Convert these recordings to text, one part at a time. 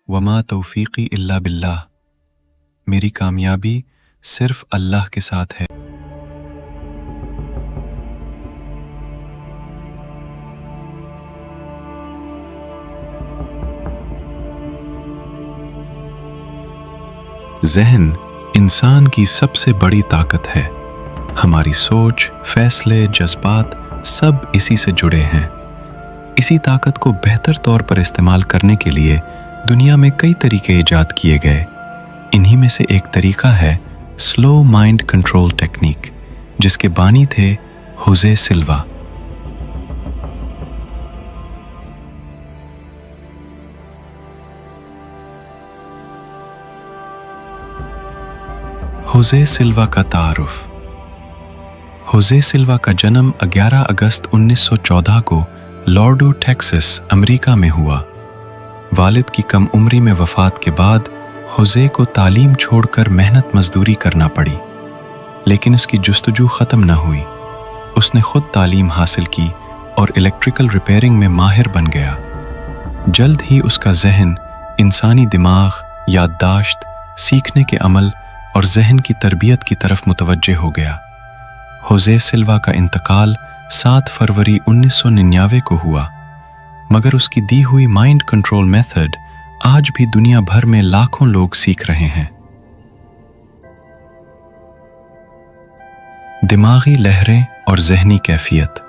वमा तौफीकी इल्ला बिल्लाह, मेरी कामयाबी सिर्फ अल्लाह के साथ है। ज़हन इंसान की सबसे बड़ी ताकत है। हमारी सोच, फैसले, जज्बात सब इसी से जुड़े हैं। इसी ताकत को बेहतर तौर पर इस्तेमाल करने के लिए दुनिया में कई तरीके ईजाद किए गए। इन्हीं में से एक तरीका है स्लो माइंड कंट्रोल टेक्निक, जिसके बानी थे होजे सिल्वा। होजे सिल्वा का तारुफ। होजे सिल्वा का जन्म 11 अगस्त 1914 को लॉर्डो, टेक्सास, अमेरिका में हुआ। वालिद की कम उम्री में वफात के बाद होजे को तालीम छोड़कर मेहनत मजदूरी करना पड़ी, लेकिन उसकी जुस्तजू ख़त्म न हुई। उसने खुद तालीम हासिल की और इलेक्ट्रिकल रिपेयरिंग में माहिर बन गया। जल्द ही उसका जहन इंसानी दिमाग, याददाश्त, सीखने के अमल और जहन की तरबियत की तरफ मुतवज्जे हो गया। होजे सिल्वा का इंतकाल 7 फरवरी 1999 को हुआ, मगर उसकी दी हुई माइंड कंट्रोल मेथड आज भी दुनिया भर में लाखों लोग सीख रहे हैं। दिमागी लहरें और जहनी कैफियत।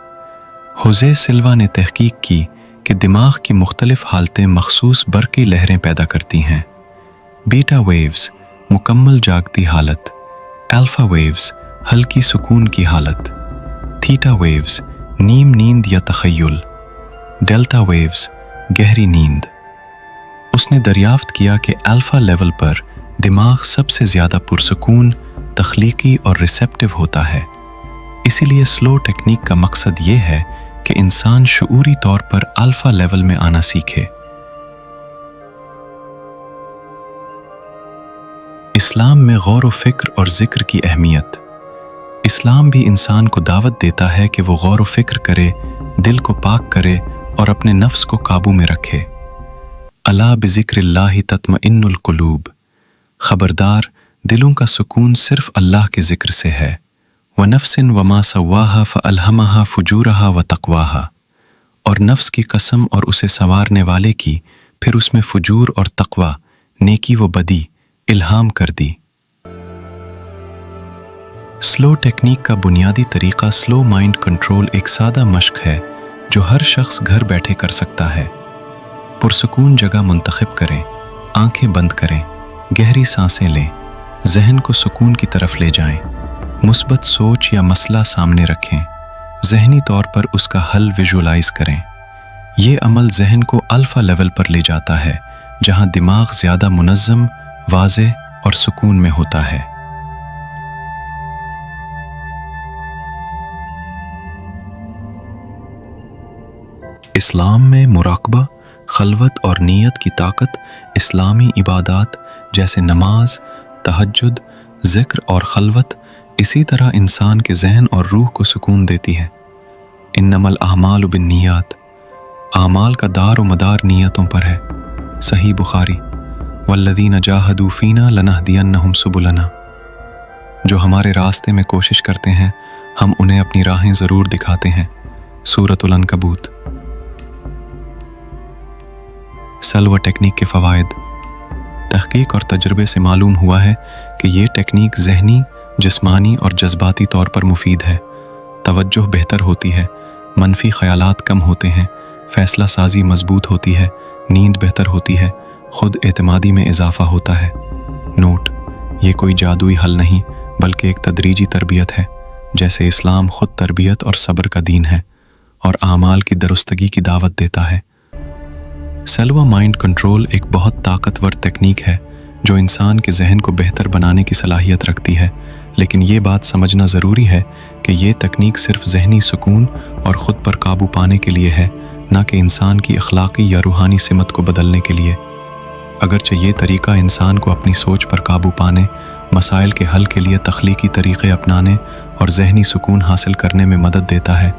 होजे सिल्वा ने तहकीक की कि दिमाग की मुख्तलिफ हालतें मखसूस बरकी लहरें पैदा करती हैं। बीटा वेव्स मुकम्मल जागती हालत, अल्फा वेव्स हल्की सुकून की हालत, थीटा वेव्स नीम नींद या तखय्युल, डेल्टा वेव्स गहरी नींद। उसने दरियाफ्त किया कि अल्फा लेवल पर दिमाग सबसे ज़्यादा पुरसकून, तख्लीकी और रिसेप्टिव होता है। इसीलिए स्लो टेक्निक का मकसद ये है कि इंसान शऊरी तौर पर अल्फा लेवल में आना सीखे। इस्लाम में गौर व फिक्र और जिक्र की अहमियत। इस्लाम भी इंसान को दावत देता है कि वो गौर व फिक्र करे, दिल को पाक करे और अपने नफ्स को काबू में रखे। अला बिज़िक्रिल्लाहि तत्मइन्नुल कुलूब, खबरदार दिलों का सुकून सिर्फ अल्लाह के जिक्र से है। व नफ्सिन वमा सव्वाहा फ़अल्हमहा फ़ुजूरहा व तक़वाहा, और नफ्स की कसम और उसे संवारने वाले की, फिर उसमें फुजूर और तक़वा, नेकी व बदी इल्हाम कर दी। स्लो टेक्निक का बुनियादी तरीका स्लो माइंड कंट्रोल एक सादा मश्क है जो हर शख्स घर बैठे कर सकता है। पुरसकून जगह मुंतखब करें, आंखें बंद करें, गहरी सांसें लें, जहन को सुकून की तरफ ले जाएं, मुस्बत सोच या मसला सामने रखें, जहनी तौर पर उसका हल विजुअलाइज करें। ये अमल जहन को अल्फा लेवल पर ले जाता है, जहां दिमाग ज़्यादा मुनज़्ज़म, वाज़ेह और सुकून में होता है। इस्लाम में मुराकबा, खलवत और नीयत की ताकत इस्लामी इबादात जैसे नमाज, तहज्जुद, ज़िक्र और खलवत इसी तरह इंसान के जहन और रूह को सुकून देती है। इन्नमल अहमालु बिन्नियात, आमाल का दार व मदार नीयतों पर है। सही बुखारी। वल्लज़ीना जाहदू फ़ीना लनहदियन्नहुम सुबुलना, जो हमारे रास्ते में कोशिश करते हैं हम उन्हें अपनी राहें ज़रूर दिखाते हैं। सूरतुल अनकबूत। सल्वा टेक्निक के फ़वाइद। तहकीक और तजुर्बे से मालूम हुआ है कि ये टेक्निक ज़हनी, जिस्मानी और जज्बाती तौर पर मुफीद है। तवज्जो बेहतर होती है, मनफी ख़यालात कम होते हैं, फ़ैसला साजी मजबूत होती है, नींद बेहतर होती है, खुद एतमादी में इजाफ़ा होता है। नोट: ये कोई जादुई हल नहीं बल्कि एक तदरीजी तरबियत है। जैसे इस्लाम खुद तरबियत और सब्र का दीन है और आमाल की दुरुस्तगी की दावत देता है। सल्वा माइंड कंट्रोल एक बहुत ताकतवर तकनीक है जो इंसान के जहन को बेहतर बनाने की सलाहियत रखती है, लेकिन ये बात समझना ज़रूरी है कि ये तकनीक सिर्फ जहनी सुकून और ख़ुद पर काबू पाने के लिए है, ना कि इंसान की अखलाकी या रूहानी सिमत को बदलने के लिए। अगरचे ये तरीका इंसान को अपनी सोच पर काबू पाने, मसाइल के हल के लिए तख्लीकी तरीक़े अपनाने और जहनी सुकून हासिल करने में मदद देता है,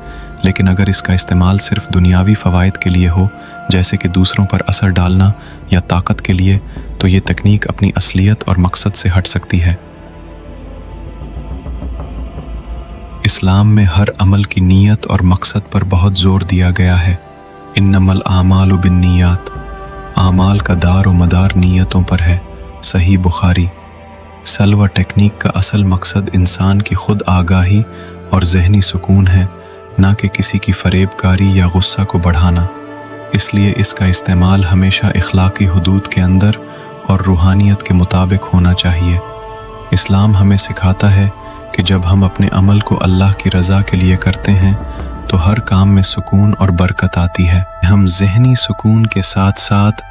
लेकिन अगर इसका इस्तेमाल सिर्फ दुनियावी फ़वाइद के लिए हो, जैसे कि दूसरों पर असर डालना या ताकत के लिए, तो ये तकनीक अपनी असलियत और मकसद से हट सकती है। इस्लाम में हर अमल की नीयत और मकसद पर बहुत ज़ोर दिया गया है। इन्नमल आमालु बिन्नियात, आमाल का दार व मदार नीयतों पर है। सही बुखारी। सलवा टेक्निक का असल मकसद इंसान की खुद आगाही और जहनी सुकून है, ना कि किसी की फरेबकारी या गुस्सा को बढ़ाना। इसलिए इसका इस्तेमाल हमेशा इखलाकी हुदूद के अंदर और रूहानियत के मुताबिक होना चाहिए। इस्लाम हमें सिखाता है कि जब हम अपने अमल को अल्लाह की रज़ा के लिए करते हैं तो हर काम में सुकून और बरकत आती है। हम ज़हनी सुकून के साथ साथ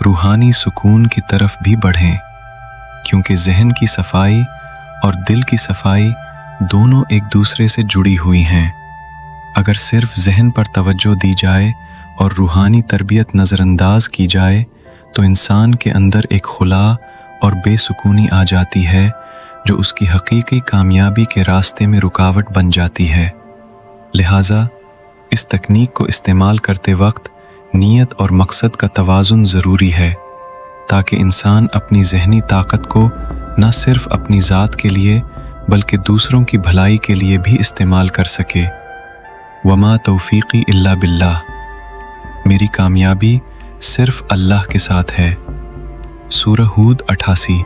रूहानी सुकून की तरफ भी बढ़ें, क्योंकि ज़हन की सफाई और दिल की सफाई दोनों एक दूसरे से जुड़ी हुई हैं। अगर सिर्फ ज़हन पर तवज्जो दी जाए और रूहानी तरबियत नज़रअंदाज की जाए तो इंसान के अंदर एक खुला और बेसुकूनी आ जाती है, जो उसकी हकीकी कामयाबी के रास्ते में रुकावट बन जाती है। लिहाजा इस तकनीक को इस्तेमाल करते वक्त नीयत और मकसद का तवाज़ुन ज़रूरी है, ताकि इंसान अपनी ज़हनी ताकत को न सिर्फ अपनी ज़ात के लिए बल्कि दूसरों की भलाई के लिए भी इस्तेमाल कर सके। वमा तौफ़ीक़ी इल्ला बिल्लाह, मेरी कामयाबी सिर्फ अल्लाह के साथ है। सूरह हूद 88।